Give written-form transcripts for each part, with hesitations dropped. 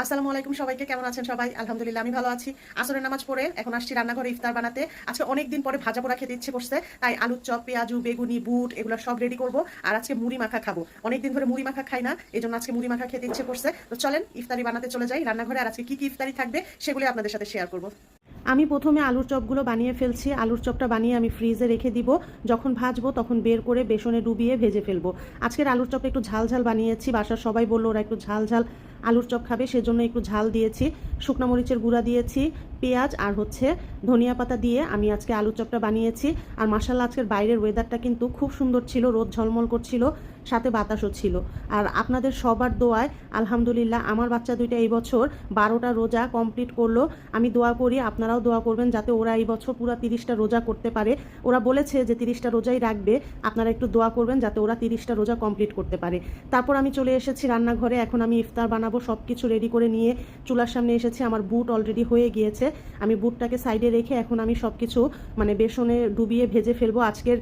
আসসালামু আলাইকুম সবাইকে, কেমন আছেন সবাই? আলহামদুলিল্লাহ আমি ভালো আছি। আসরের নামাজ পড়ে এখন আসছি রান্নাঘরে ইফতার বানাতে। আজকে অনেকদিন পরে ভাজা পোড়া খেতে ইচ্ছে করছে, তাই আলুর চপ, পেঁয়াজু, বেগুনি, বুট এগুলো সব রেডি করব। আর আজকে মুড়ি মাখা খাবো, অনেকদিন ধরে মুড়ি মাখা খাই না, এই জন্য আজকে মুড়ি মাখা খেতে ইচ্ছে করছে। তো চলেন ইফতারি বানাতে চলে যাই রান্নাঘরে। আর আজকে কি কি ইফতারি থাকবে সেগুলো আপনাদের সাথে শেয়ার করব। আমি প্রথমে আলুর চপগুলো বানিয়ে ফেলছি। আলুর চপটা বানিয়ে আমি ফ্রিজে রেখে দিব, যখন ভাজবো তখন বের করে বেসনে ডুবিয়ে ভেজে ফেলবো। আজকের আলুর চপটা একটু ঝাল ঝাল বানিয়েছি, বাসার সবাই বললো ওরা একটু ঝাল ঝাল আলুর চপ খাবে, সেজন্য একটু ঝাল দিয়েছি। শুকনো মরিচের গুঁড়া দিয়েছি, পেঁয়াজ আর ধনিয়া পাতা দিয়ে আমি আজকে আলুর চপটা বানিয়েছি। আর মাশাআল্লাহ আজকের বাইরের ওয়েদারটা কিন্তু খুব সুন্দর ছিল, রোদ ঝলমল করছিল, সাথে বাতাসও ছিল। আর আপনাদের সবার দোয়ায় আলহামদুলিল্লাহ আমার বাচ্চা দুইটা এই বছর 12টা রোজা কমপ্লিট করলো। আমি দোয়া করি আপনারাও দোয়া করবেন যাতে ওরা এই বছর পুরো 30টা রোজা করতে পারে। ওরা বলেছে যে 30টা রোজাই রাখবে, আপনারা একটু দোয়া করবেন যাতে ওরা 30টা রোজা কমপ্লিট করতে পারে। তারপর আমি চলে এসেছি রান্নাঘরে, এখন আমি ইফতার বানাবো। সব কিছু রেডি করে নিয়ে চুলার সামনে এসেছি। আমার বুট অলরেডি হয়ে গিয়েছে, আমি বুটটাকে সাইডে রেখে এখন আমি সব কিছু বেসনে ডুবিয়ে ভেজে ফেলবো। আজকের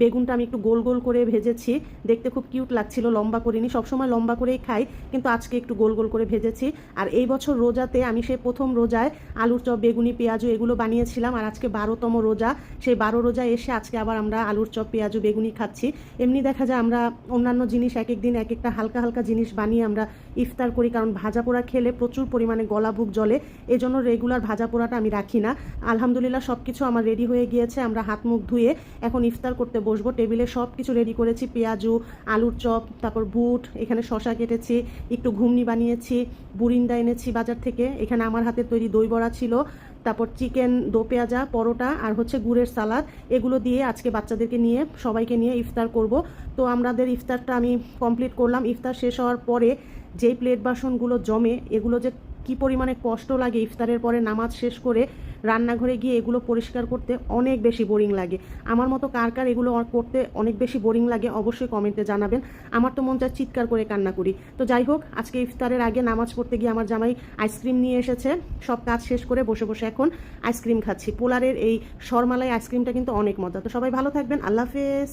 বেগুনটা আমি একটু গোল গোল করে ভেজেছি, দেখতে খুব কিউট লাগছিল, লম্বা করিনি, সবসময় লম্বা করেই খাই, কিন্তু আজকে একটু গোল গোল করে ভেজেছি। আর এই বছর রোজাতে আমি সেই প্রথম রোজায় আলুর চপ, বেগুনি, পেঁয়াজু এগুলো বানিয়েছিলাম। আর আজকে 12তম রোজা, সেই 12 রোজায় এসে আজকে আবার আমরা আলুর চপ, পেঁয়াজু, বেগুনি খাচ্ছি। এমনি দেখা যায় আমরা অন্যান্য জিনিস এক এক দিন এক একটা হালকা হালকা জিনিস বানিয়ে আমরা ইফতার করি, কারণ ভাজা পোড়া খেলে প্রচুর পরিমাণে গলা বুক জ্বলে, এই জন্য রেগুলার ভাজা পোড়াটা আমি রাখি না। আলহামদুলিল্লাহ সব কিছু আমার রেডি হয়ে গিয়েছে, আমরা হাত মুখ ধুয়ে এখন ইফতার করতে বসবো। টেবিলে সব কিছু রেডি করেছি, পেঁয়াজু, আলুর চপ, তারপর বুট, এখানে শশা কেটেছি, একটু ঘুগনি বানিয়েছি, বুরিন্দা এনেছি বাজার থেকে, এখানে আমার হাতে তৈরি দই বড়া ছিল, তারপর চিকেন দো পেঁয়াজা, পরোটা আর গুড়ের সালাদ, এগুলো দিয়ে আজকে বাচ্চাদেরকে নিয়ে সবাইকে নিয়ে ইফতার করব। তো আমাদের ইফতারটা আমি কমপ্লিট করলাম। ইফতার শেষ হওয়ার পরে যেই প্লেট বাসনগুলো জমে, এগুলো যে কি পরিমাণে কষ্ট লাগে ইফতারের পরে নামাজ শেষ করে রান্নাঘরে গিয়ে এগুলো পরিষ্কার করতে অনেক বেশি বোরিং লাগে। আমার মতো কার কার এগুলো করতে অনেক বেশি বোরিং লাগে অবশ্যই কমেন্টে জানাবেন। আমার তো মন চায় চিৎকার করে কান্না করি। তো যাই হোক, আজকে ইফতারের আগে নামাজ পড়তে গিয়ে আমার জামাই আইসক্রিম নিয়ে এসেছে, সব কাজ শেষ করে বসে বসে এখন আইসক্রিম খাচ্ছি। পোলারের এই শরমালাই আইসক্রিমটা কিন্তু অনেক মজা। তো সবাই ভালো থাকবেন, আল্লাহ হাফেজ।